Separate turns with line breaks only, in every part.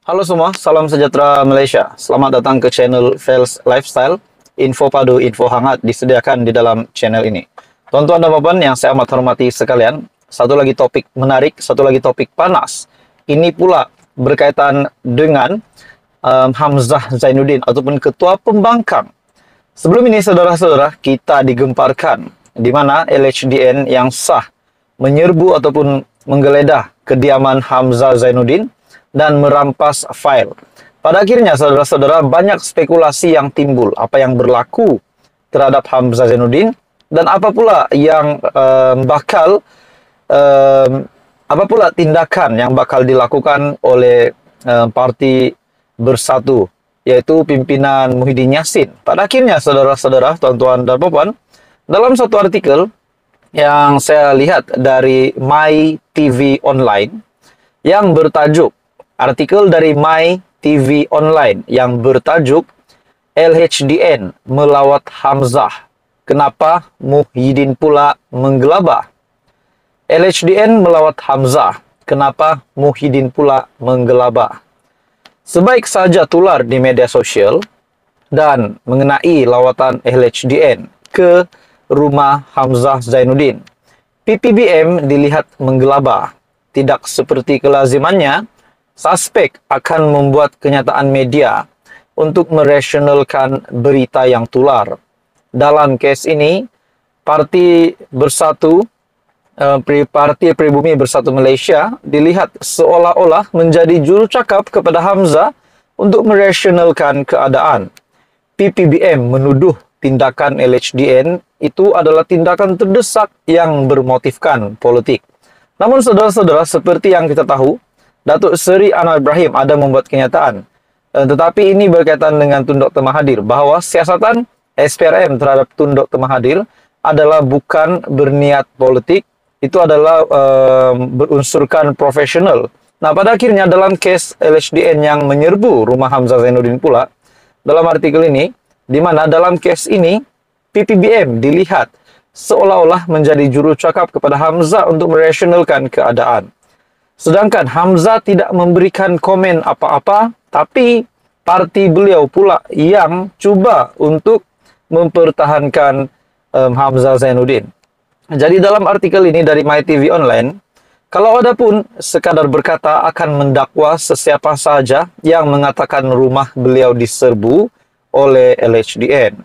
Halo semua, salam sejahtera Malaysia. Selamat datang ke channel Fels Lifestyle. Info padu, info hangat disediakan di dalam channel ini. Tuan-tuan dan puan yang saya amat hormati sekalian, satu lagi topik menarik, satu lagi topik panas. Ini pula berkaitan dengan Hamzah Zainuddin ataupun Ketua Pembangkang. Sebelum ini saudara-saudara, kita digemparkan di mana LHDN yang sah menyerbu ataupun menggeledah kediaman Hamzah Zainuddin dan merampas file. Pada akhirnya, saudara-saudara, banyak spekulasi yang timbul. Apa yang berlaku terhadap Hamzah Zainuddin dan apa pula yang apa pula tindakan yang bakal dilakukan oleh Parti Bersatu, yaitu pimpinan Muhyiddin Yassin. Pada akhirnya, saudara-saudara, tuan-tuan dan puan, dalam satu artikel yang saya lihat dari My TV Online yang bertajuk artikel dari My TV Online yang bertajuk LHDN melawat Hamzah, kenapa Muhyiddin pula menggelabah? LHDN melawat Hamzah, kenapa Muhyiddin pula menggelabah? Sebaik saja tular di media sosial dan mengenai lawatan LHDN ke rumah Hamzah Zainuddin, PPBM dilihat menggelabah. Tidak seperti kelazimannya, suspek akan membuat kenyataan media untuk merasionalkan berita yang tular. Dalam kes ini, Parti Bersatu, Parti Pribumi Bersatu Malaysia dilihat seolah-olah menjadi juru cakap kepada Hamzah untuk merasionalkan keadaan. PPBM menuduh tindakan LHDN itu adalah tindakan terdesak yang bermotifkan politik. Namun saudara-saudara, seperti yang kita tahu, Datuk Seri Anwar Ibrahim ada membuat kenyataan. Tetapi ini berkaitan dengan Tun Dr. Mahathir, bahawa siasatan SPRM terhadap Tun Dr. Mahathir adalah bukan berniat politik, itu adalah berunsurkan profesional. Nah, pada akhirnya dalam kes LHDN yang menyerbu rumah Hamzah Zainuddin pula, dalam artikel ini, di mana dalam kes ini, PPBM dilihat seolah-olah menjadi juru cakap kepada Hamzah untuk merasionalkan keadaan. Sedangkan Hamzah tidak memberikan komen apa-apa, tapi parti beliau pula yang cuba untuk mempertahankan Hamzah Zainuddin. Jadi dalam artikel ini dari MyTV Online, kalau ada pun sekadar berkata akan mendakwa sesiapa saja yang mengatakan rumah beliau diserbu oleh LHDN.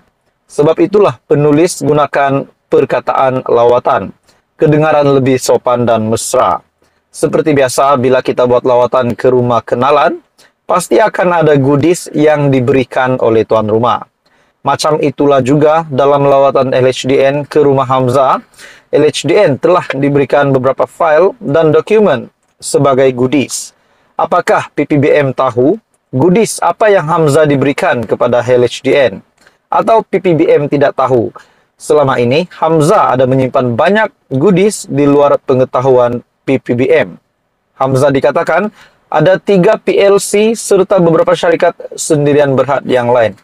Sebab itulah penulis gunakan perkataan lawatan, kedengaran lebih sopan dan mesra. Seperti biasa, bila kita buat lawatan ke rumah kenalan, pasti akan ada goodies yang diberikan oleh tuan rumah. Macam itulah juga dalam lawatan LHDN ke rumah Hamzah. LHDN telah diberikan beberapa file dan dokumen sebagai goodies. Apakah PPBM tahu goodies apa yang Hamzah diberikan kepada LHDN? Atau PPBM tidak tahu? Selama ini, Hamzah ada menyimpan banyak goodies di luar pengetahuan PPBM. Hamzah dikatakan ada 3 PLC serta beberapa syarikat sendirian berhad yang lain.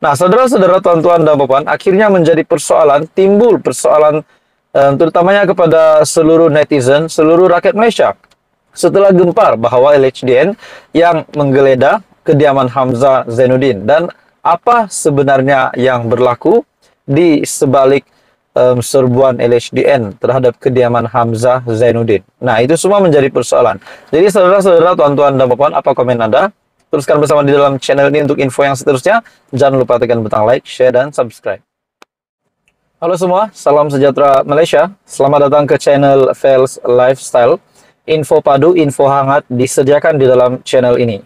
Nah, saudara-saudara, tuan-tuan dan puan, akhirnya menjadi persoalan, timbul persoalan terutamanya kepada seluruh netizen, seluruh rakyat Malaysia. Setelah gempar bahawa LHDN yang menggeledah kediaman Hamzah Zainuddin dan apa sebenarnya yang berlaku di sebalik serbuan LHDN terhadap kediaman Hamzah Zainuddin. Nah, itu semua menjadi persoalan. Jadi saudara-saudara, tuan-tuan dan puan, apa komen Anda? Teruskan bersama di dalam channel ini untuk info yang seterusnya. Jangan lupa tekan butang like, share, dan subscribe. Halo semua, salam sejahtera Malaysia. Selamat datang ke channel Fels Lifestyle. Info padu, info hangat disediakan di dalam channel ini.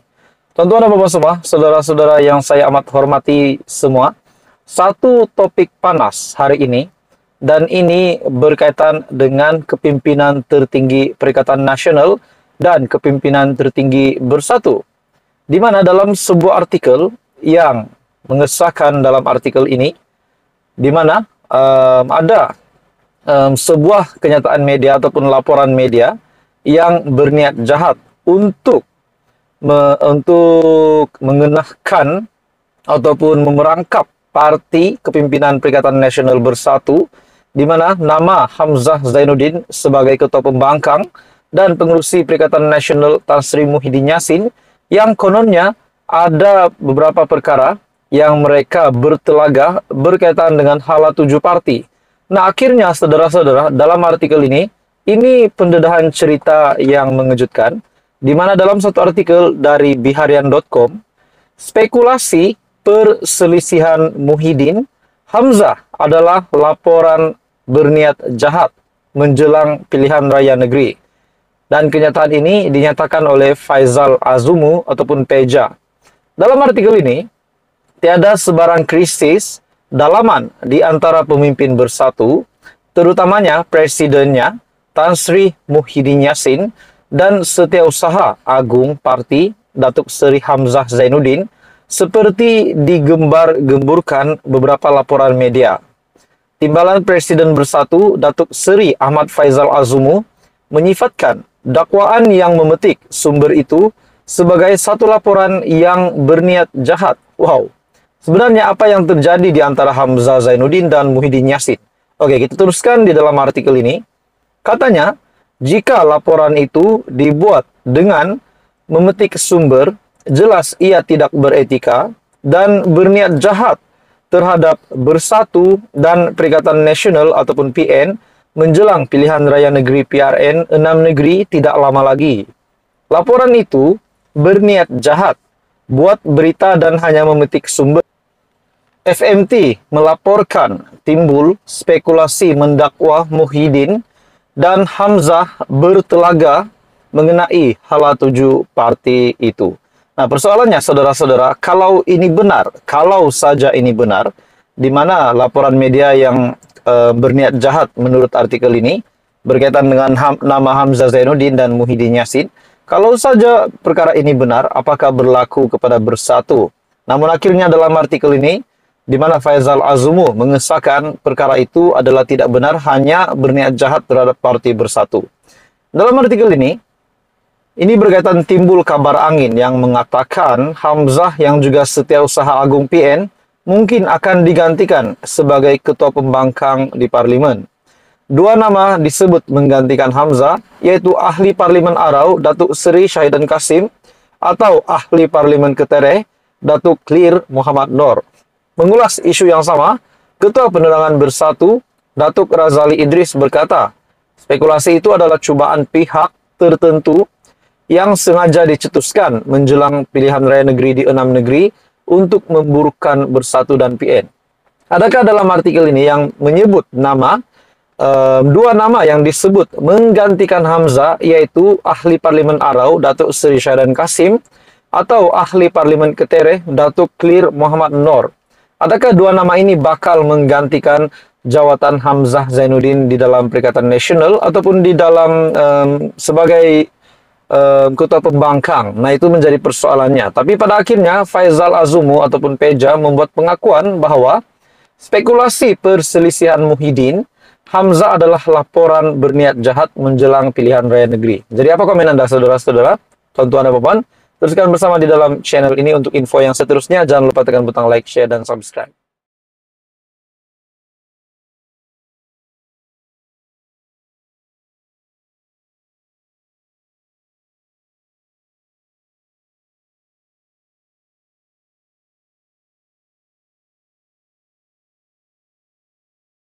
Tuan-tuan dan puan semua, saudara-saudara yang saya amat hormati semua, satu topik panas hari ini, dan ini berkaitan dengan kepimpinan tertinggi Perikatan Nasional dan kepimpinan tertinggi Bersatu. Di mana dalam sebuah artikel yang mengesahkan dalam artikel ini, di mana ada sebuah kenyataan media ataupun laporan media yang berniat jahat untuk mengenahkan ataupun memerangkap parti kepimpinan Perikatan Nasional Bersatu, di mana nama Hamzah Zainuddin sebagai Ketua Pembangkang dan Pengerusi Perikatan Nasional Tan Sri Muhyiddin Yassin yang kononnya ada beberapa perkara yang mereka bertelaga berkaitan dengan hala 7 parti. Nah, akhirnya saudara-saudara, dalam artikel ini pendedahan cerita yang mengejutkan, di mana dalam satu artikel dari biharian.com, spekulasi perselisihan Muhyiddin Hamzah adalah laporan berniat jahat menjelang pilihan raya negeri. Dan kenyataan ini dinyatakan oleh Faisal Azumu ataupun Peja. Dalam artikel ini, tiada sebarang krisis dalaman di antara pemimpin bersatu, terutamanya presidennya Tan Sri Muhyiddin Yassin dan Setiausaha Agung Parti Datuk Seri Hamzah Zainuddin, seperti digembar-gemburkan beberapa laporan media. Timbalan Presiden Bersatu Datuk Seri Ahmad Faisal Azumu menyifatkan dakwaan yang memetik sumber itu sebagai satu laporan yang berniat jahat. Wow. Sebenarnya apa yang terjadi di antara Hamzah Zainuddin dan Muhyiddin Yassin? Oke, kita teruskan di dalam artikel ini. Katanya, jika laporan itu dibuat dengan memetik sumber, jelas ia tidak beretika dan berniat jahat terhadap Bersatu dan Perikatan Nasional ataupun PN menjelang pilihan raya negeri PRN 6 negeri tidak lama lagi. Laporan itu berniat jahat, buat berita dan hanya memetik sumber. FMT melaporkan timbul spekulasi mendakwa Muhyiddin dan Hamzah bertelaga mengenai hala 7 parti itu. Nah, persoalannya saudara-saudara, kalau saja ini benar, di mana laporan media yang berniat jahat menurut artikel ini berkaitan dengan nama Hamzah Zainuddin dan Muhyiddin Yassin, kalau saja perkara ini benar, apakah berlaku kepada Bersatu? Namun akhirnya dalam artikel ini, di mana Faisal Azumu mengesahkan perkara itu adalah tidak benar, hanya berniat jahat terhadap parti Bersatu. Dalam artikel ini berkaitan timbul kabar angin yang mengatakan Hamzah yang juga Setiausaha Agung PN mungkin akan digantikan sebagai ketua pembangkang di parlimen. Dua nama disebut menggantikan Hamzah, yaitu Ahli Parlimen Arau Datuk Seri Syahidan Kasim atau Ahli Parlimen Ketereh Datuk Clear Muhammad Nur. Mengulas isu yang sama, Ketua Penerangan Bersatu Datuk Razali Idris berkata, spekulasi itu adalah cubaan pihak tertentu yang sengaja dicetuskan menjelang pilihan raya negeri di 6 negeri untuk memburukkan Bersatu dan PN. Adakah dalam artikel ini yang menyebut dua nama yang disebut menggantikan Hamzah, yaitu Ahli Parlimen Arau Datuk Seri Syahidan Kasim atau Ahli Parlimen Ketereh Datuk Clear Muhammad Nur? Adakah dua nama ini bakal menggantikan jawatan Hamzah Zainuddin di dalam Perikatan Nasional ataupun di dalam sebagai ketua pembangkang? Nah, itu menjadi persoalannya. Tapi pada akhirnya Faisal Azumu ataupun Peja membuat pengakuan bahwa spekulasi perselisihan Muhyiddin Hamzah adalah laporan berniat jahat menjelang pilihan raya negeri. Jadi apa komen Anda saudara-saudara, tuan-tuan dan puan? Teruskan bersama di dalam channel ini untuk info yang seterusnya. Jangan lupa tekan butang like, share, dan subscribe.